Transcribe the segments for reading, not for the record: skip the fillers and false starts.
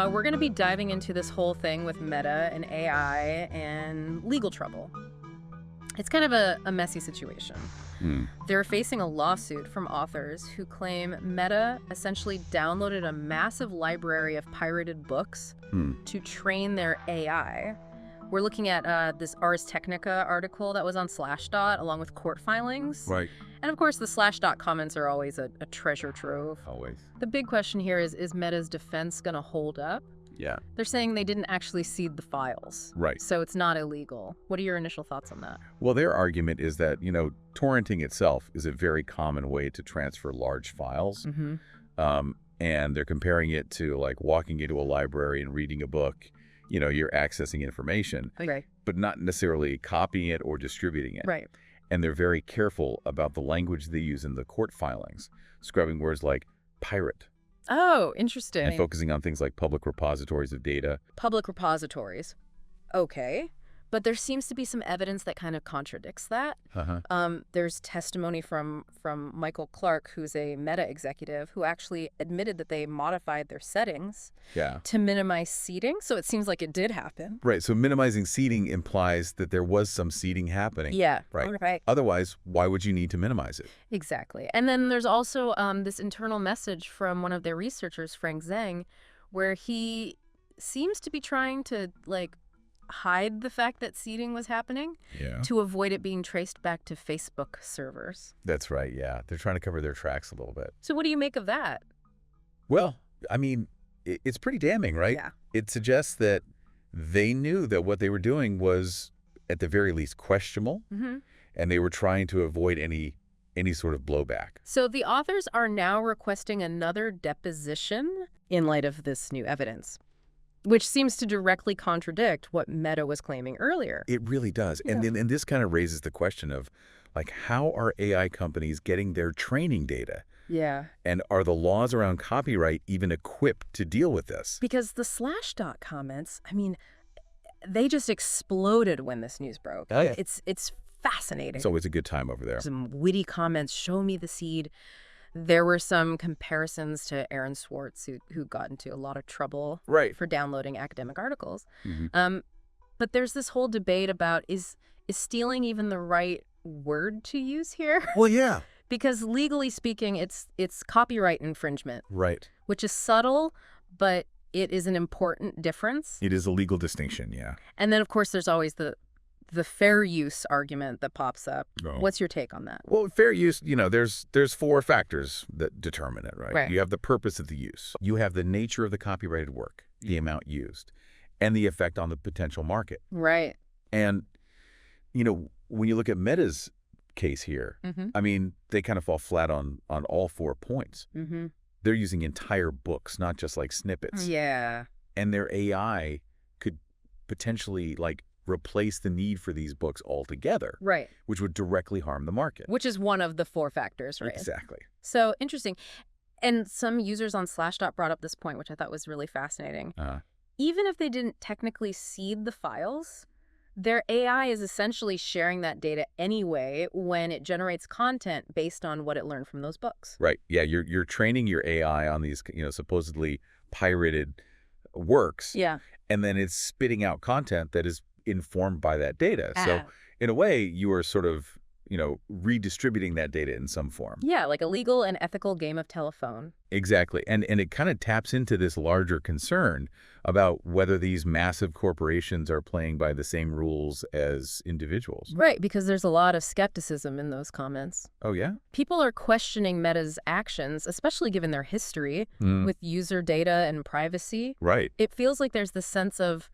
We're going to be diving into this whole thing with Meta and AI and legal trouble. It's kind of a messy situation. They're facing a lawsuit from authors who claim Meta essentially downloaded a massive library of pirated books to train their AI. We're looking at this Ars Technica article that was on Slashdot along with court filings. Right. And of course, the Slashdot comments are always a treasure trove. Always. The big question here is Meta's defense going to hold up? Yeah. They're saying they didn't actually seed the files. Right. So it's not illegal. What are your initial thoughts on that? Well, their argument is that, torrenting itself is a very common way to transfer large files. And they're comparing it to like walking into a library and reading a book. You're accessing information, Right. but not necessarily copying it or distributing it. Right. And they're very careful about the language they use in the court filings, scrubbing words like pirate. Oh, interesting. And focusing on things like public repositories of data. Public repositories. Okay. But there seems to be some evidence that kind of contradicts that. There's testimony from Michael Clark, who's a Meta executive, who actually admitted that they modified their settings to minimize seeding. So it seems like it did happen. Right. So minimizing seeding implies that there was some seeding happening. Yeah. Right. Otherwise, why would you need to minimize it? Exactly. And then there's also this internal message from one of their researchers, Frank Zhang, where he seems to be trying to, hide the fact that seeding was happening to avoid it being traced back to Facebook servers. That's right, yeah. They're trying to cover their tracks a little bit. So what do you make of that? Well, I mean, it's pretty damning, right? Yeah. It suggests that they knew that what they were doing was, at the very least, questionable, and they were trying to avoid any sort of blowback. So the authors are now requesting another deposition in light of this new evidence, which seems to directly contradict what Meta was claiming earlier. It really does. Yeah. And this kind of raises the question of, how are AI companies getting their training data? Yeah. And are the laws around copyright even equipped to deal with this? Because the Slashdot comments, they just exploded when this news broke. Oh, yeah. It's fascinating. It's always a good time over there. Some witty comments, show me the seed. There were some comparisons to Aaron Swartz, who got into a lot of trouble for downloading academic articles. But there's this whole debate about, is stealing even the right word to use here? Well, yeah. Because legally speaking, it's copyright infringement. Right. Which is subtle, but it is an important difference. It is a legal distinction, yeah. And then, of course, there's always the fair use argument that pops up. Oh. What's your take on that? Well, fair use, there's four factors that determine it, right? You have the purpose of the use. You have the nature of the copyrighted work, the amount used, and the effect on the potential market. Right. And, when you look at Meta's case here, they kind of fall flat on all 4 points. They're using entire books, not just like snippets. Yeah. And their AI could potentially replace the need for these books altogether. Right. Which would directly harm the market. Which is one of the 4 factors, right? Exactly. So interesting. And some users on Slashdot brought up this point, which I thought was really fascinating. Even if they didn't technically seed the files, their AI is essentially sharing that data anyway when it generates content based on what it learned from those books. Right. Yeah, you're training your AI on these, supposedly pirated works. Yeah. And then it's spitting out content that is informed by that data. So in a way, you are sort of, redistributing that data in some form. Yeah, like a legal and ethical game of telephone. Exactly. And it kind of taps into this larger concern about whether these massive corporations are playing by the same rules as individuals. Right, because there's a lot of skepticism in those comments. Oh, yeah? People are questioning Meta's actions, especially given their history with user data and privacy. Right. It feels like there's this sense of,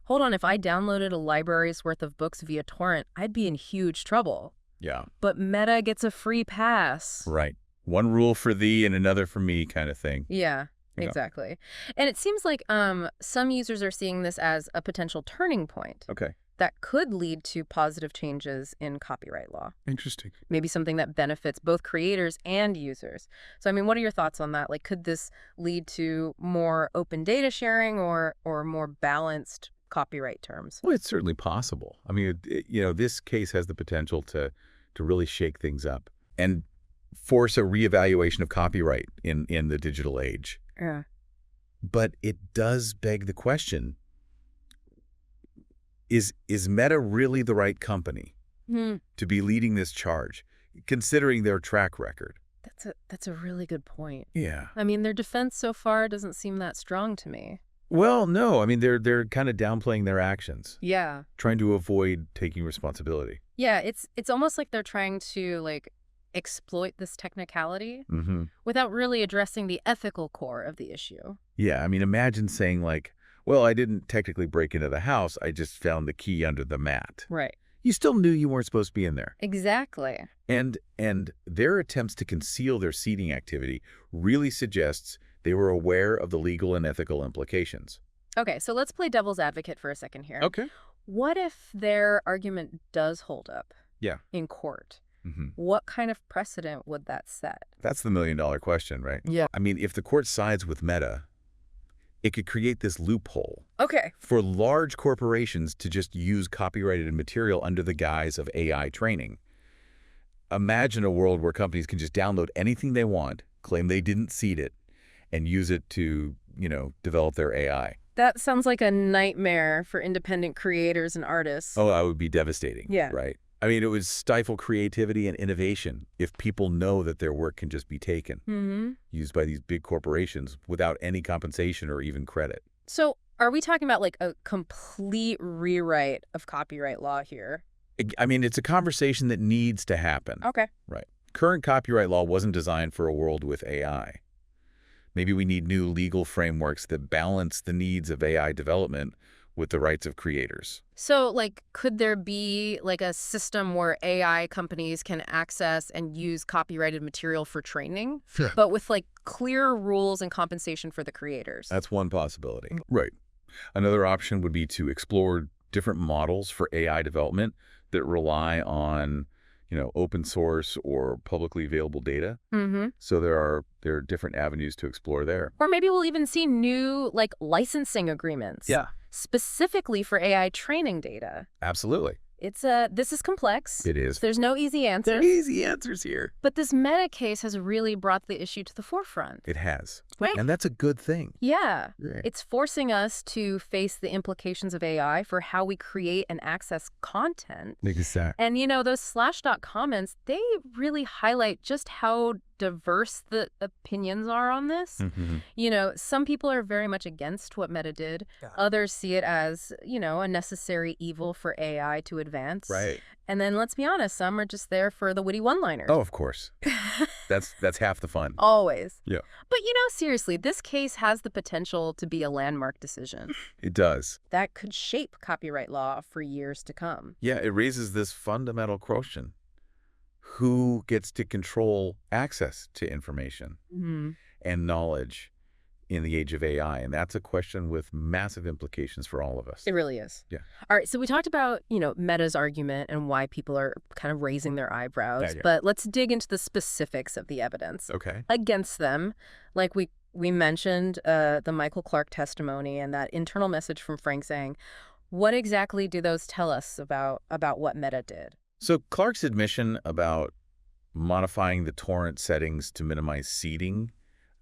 hold on, if I downloaded a library's worth of books via torrent, I'd be in huge trouble. Yeah. But Meta gets a free pass. Right. One rule for thee and another for me kind of thing. Yeah, exactly. And it seems like some users are seeing this as a potential turning point. Okay. That could lead to positive changes in copyright law. Interesting. Maybe something that benefits both creators and users. So, what are your thoughts on that? Could this lead to more open data sharing or more balanced copyright terms? Well, it's certainly possible. This case has the potential to really shake things up and force a reevaluation of copyright in the digital age. Yeah. But it does beg the question, is Meta really the right company to be leading this charge, considering their track record? That's a really good point. Yeah. I mean, their defense so far doesn't seem that strong to me. Well, no. I mean, they're kind of downplaying their actions, Yeah. trying to avoid taking responsibility. Yeah, it's almost like they're trying to, like, exploit this technicality without really addressing the ethical core of the issue. Yeah, I mean, imagine saying like, well, I didn't technically break into the house. I just found the key under the mat. Right. You still knew you weren't supposed to be in there. Exactly. And their attempts to conceal their seeding activity really suggests they were aware of the legal and ethical implications. Okay, so let's play devil's advocate for a second here. Okay. What if their argument does hold up in court? What kind of precedent would that set? That's the million-dollar question, right? Yeah. I mean, if the court sides with Meta, it could create this loophole for large corporations to just use copyrighted material under the guise of AI training. Imagine a world where companies can just download anything they want, claim they didn't seed it, and use it to, develop their AI. That sounds like a nightmare for independent creators and artists. Oh, that would be devastating. Yeah. Right. I mean, it would stifle creativity and innovation if people know that their work can just be taken, used by these big corporations without any compensation or even credit. So are we talking about like a complete rewrite of copyright law here? I mean, it's a conversation that needs to happen. Okay. Right. Current copyright law wasn't designed for a world with AI. Maybe we need new legal frameworks that balance the needs of AI development with the rights of creators. So, like, could there be, like, a system where AI companies can access and use copyrighted material for training, but with, like, clear rules and compensation for the creators? That's one possibility. Right. Another option would be to explore different models for AI development that rely on, open source or publicly available data. So there are different avenues to explore there. Or maybe we'll even see new, like, licensing agreements. Yeah. Specifically for AI training data. Absolutely. This is complex. It is. There's no easy answers. There are easy answers here. But this Meta case has really brought the issue to the forefront. It has. Right. And that's a good thing. Yeah. Right. It's forcing us to face the implications of AI for how we create and access content. Exactly. And, those Slashdot comments, they really highlight just how diverse the opinions are on this. Some people are very much against what Meta did. Yeah. Others see it as, a necessary evil for AI to advance. Right. And then let's be honest, some are just there for the witty one-liners. Oh, of course. That's half the fun. Always. Yeah. But, seriously, this case has the potential to be a landmark decision. It does. That could shape copyright law for years to come. Yeah, it raises this fundamental question. Who gets to control access to information and knowledge in the age of AI? And that's a question with massive implications for all of us. It really is. Yeah. All right, so we talked about, Meta's argument and why people are kind of raising their eyebrows, but let's dig into the specifics of the evidence against them. Like we mentioned the Michael Clark testimony and that internal message from Frank Zhang. What exactly do those tell us about what Meta did? So Clark's admission about modifying the torrent settings to minimize seeding,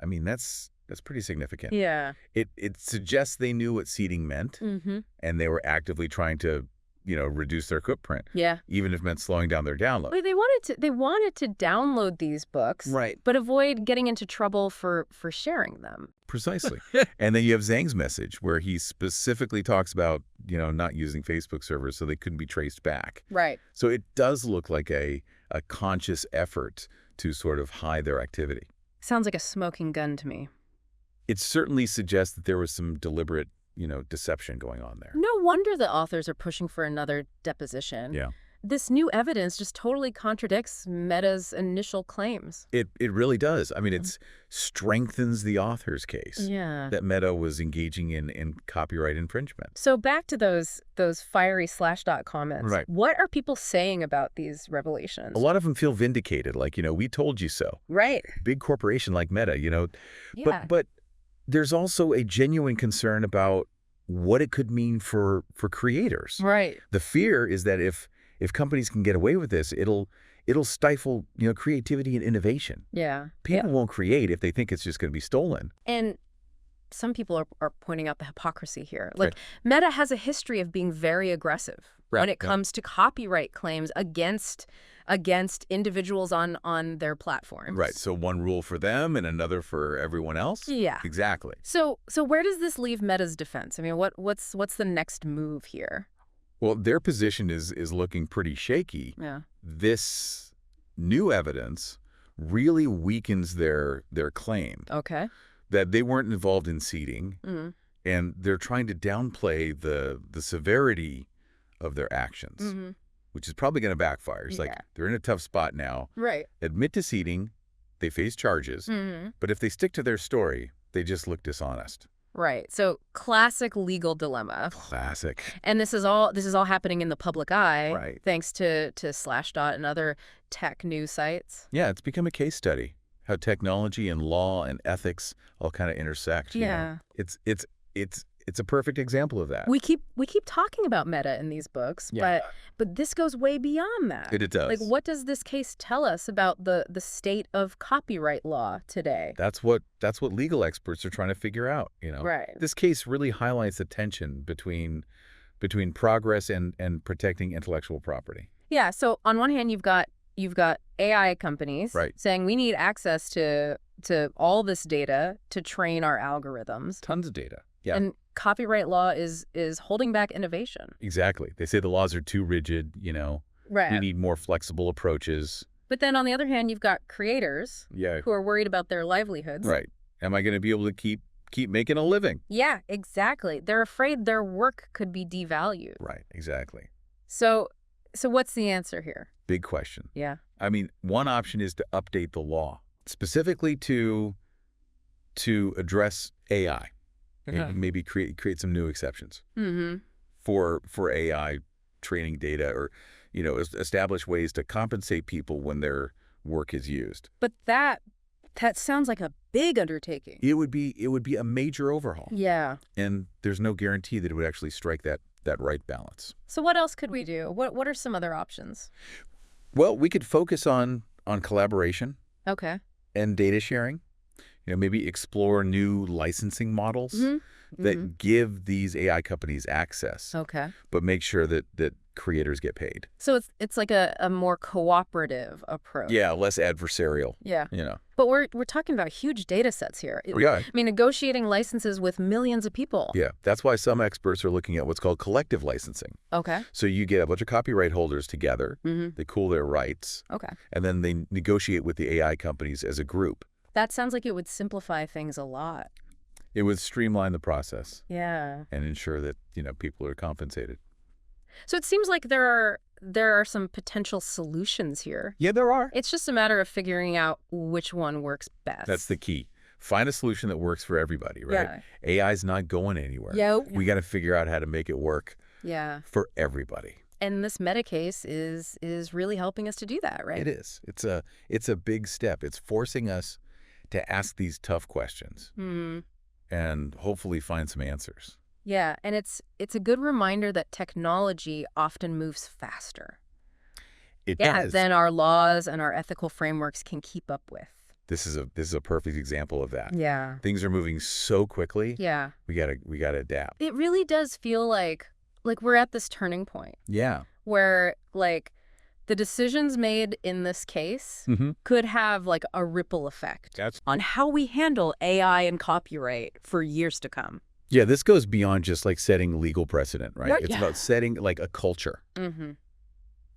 I mean, that's pretty significant. Yeah. It suggests they knew what seeding meant, and they were actively trying to, reduce their footprint. Yeah. Even if it meant slowing down their download. But they wanted to download these books, right, but avoid getting into trouble for sharing them. Precisely. And then you have Zhang's message where he specifically talks about, not using Facebook servers so they couldn't be traced back. Right. So it does look like a conscious effort to sort of hide their activity. Sounds like a smoking gun to me. It certainly suggests that there was some deliberate, deception going on there. No wonder the authors are pushing for another deposition. Yeah. This new evidence just totally contradicts Meta's initial claims. It really does. I mean, it strengthens the author's case that Meta was engaging in copyright infringement. So back to those fiery Slashdot comments. Right. What are people saying about these revelations? A lot of them feel vindicated, like, we told you so. Right. Big corporation like Meta, But there's also a genuine concern about what it could mean for creators. Right. The fear is that if companies can get away with this, it'll stifle, creativity and innovation. Yeah. People won't create if they think it's just going to be stolen. And some people are pointing out the hypocrisy here. Like, Meta has a history of being very aggressive when it comes to copyright claims against individuals on their platforms. Right. So one rule for them and another for everyone else? Yeah. Exactly. So where does this leave Meta's defense? I mean, what's the next move here? Well, their position is looking pretty shaky. Yeah. This new evidence really weakens their claim that they weren't involved in seeding, and they're trying to downplay the severity of their actions, which is probably going to backfire. It's like they're in a tough spot now. Right. Admit to seeding, they face charges, but if they stick to their story, they just look dishonest. Right. So classic legal dilemma. Classic. And this is all happening in the public eye, Right. thanks to Slashdot and other tech news sites. Yeah, it's become a case study, how technology and law and ethics all kind of intersect. Yeah. You know? It's a perfect example of that. We keep talking about Meta in these books, but this goes way beyond that. It does. Like, what does this case tell us about the state of copyright law today? That's what legal experts are trying to figure out, you know. Right. This case really highlights the tension between progress and protecting intellectual property. Yeah, so on one hand you've got AI companies saying we need access to all this data to train our algorithms. Tons of data. Yeah. And copyright law is holding back innovation. Exactly. They say the laws are too rigid, you know. Right. We need more flexible approaches. But then on the other hand, you've got creators who are worried about their livelihoods. Right. Am I going to be able to keep making a living? Yeah, exactly. They're afraid their work could be devalued. Right, exactly. So what's the answer here? Big question. Yeah. I mean, one option is to update the law specifically to address AI. Maybe create some new exceptions for AI training data, or, you know, establish ways to compensate people when their work is used. But that sounds like a big undertaking. It would be a major overhaul. Yeah. And there's no guarantee that it would actually strike that right balance. So what else could we do? What are some other options? Well, we could focus on collaboration. Okay. And data sharing. You know, maybe explore new licensing models that give these AI companies access. Okay. But make sure that creators get paid. So it's like a more cooperative approach. Yeah, less adversarial. Yeah. You know. But we're talking about huge data sets here. Yeah. I mean, negotiating licenses with millions of people. Yeah. That's why some experts are looking at what's called collective licensing. Okay. So you get a bunch of copyright holders together. They pool their rights. Okay. And then they negotiate with the AI companies as a group. That sounds like it would simplify things a lot. It would streamline the process. Yeah. And ensure that, you know, people are compensated. So it seems like there are some potential solutions here. Yeah, there are. It's just a matter of figuring out which one works best. That's the key. Find a solution that works for everybody, right? Yeah. AI's not going anywhere. Yeah. We got to figure out how to make it work for everybody. And this Meta case is really helping us to do that, right? It is. It's a big step. It's forcing us to ask these tough questions and hopefully find some answers. Yeah, and it's a good reminder that technology often moves faster. It does. Than our laws and our ethical frameworks can keep up with. This is a perfect example of that. Yeah. Things are moving so quickly. Yeah. We gotta adapt. It really does feel like we're at this turning point. Yeah. Where the decisions made in this case could have a ripple effect on how we handle AI and copyright for years to come. Yeah, this goes beyond just setting legal precedent, right? It's about setting a culture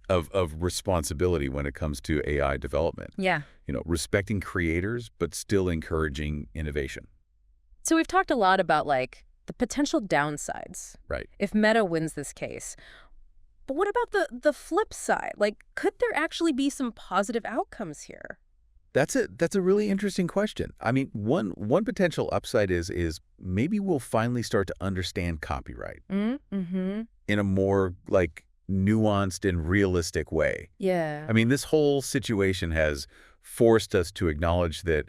of responsibility when it comes to AI development. Yeah. You know, respecting creators, but still encouraging innovation. So we've talked a lot about the potential downsides. Right. If Meta wins this case. But what about the flip side? Could there actually be some positive outcomes here? That's a really interesting question. I mean, one potential upside is maybe we'll finally start to understand copyright in a more nuanced and realistic way. Yeah. I mean, this whole situation has forced us to acknowledge that,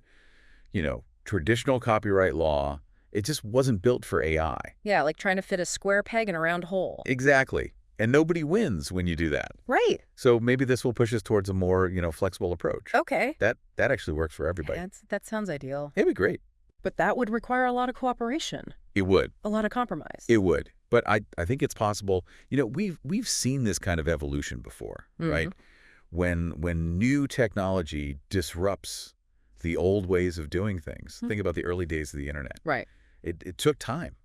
you know, traditional copyright law, it just wasn't built for AI. Yeah, like trying to fit a square peg in a round hole. Exactly. And nobody wins when you do that. Right. So maybe this will push us towards a more, flexible approach. Okay. That actually works for everybody. Yeah, that sounds ideal. It'd be great. But that would require a lot of cooperation, It would. a lot of compromise. It would. But I think it's possible. You know, we've seen this kind of evolution before, right? When new technology disrupts the old ways of doing things. Think about the early days of the internet. Right. It took time.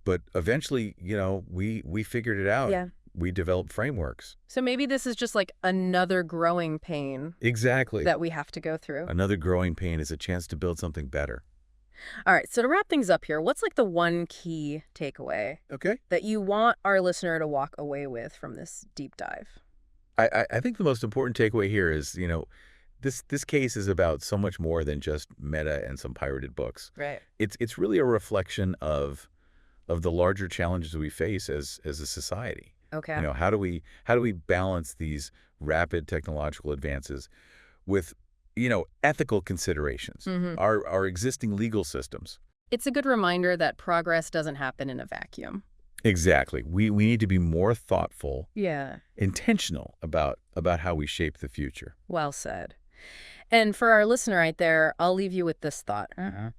But eventually, you know, we figured it out. Yeah. We developed frameworks. So maybe this is just like another growing pain Exactly. that we have to go through. Another growing pain is a chance to build something better. All right, so to wrap things up here, what's like the one key takeaway Okay. that you want our listener to walk away with from this deep dive? I think the most important takeaway here is, you know, this case is about so much more than just meta and some pirated books. Right. It's really a reflection of the larger challenges we face as a society. Okay. You know, how do we balance these rapid technological advances with, you know, ethical considerations, our existing legal systems? It's a good reminder that progress doesn't happen in a vacuum. Exactly. We need to be more thoughtful, Yeah. intentional about how we shape the future. Well said. And for our listener right there, I'll leave you with this thought.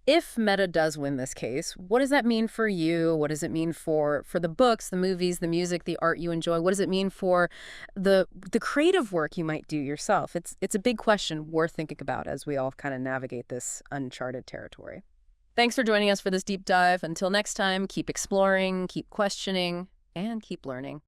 If Meta does win this case, what does that mean for you? What does it mean for the books, the movies, the music, the art you enjoy? What does it mean for the creative work you might do yourself? It's a big question worth thinking about as we all kind of navigate this uncharted territory. Thanks for joining us for this deep dive. Until next time, keep exploring, keep questioning, and keep learning.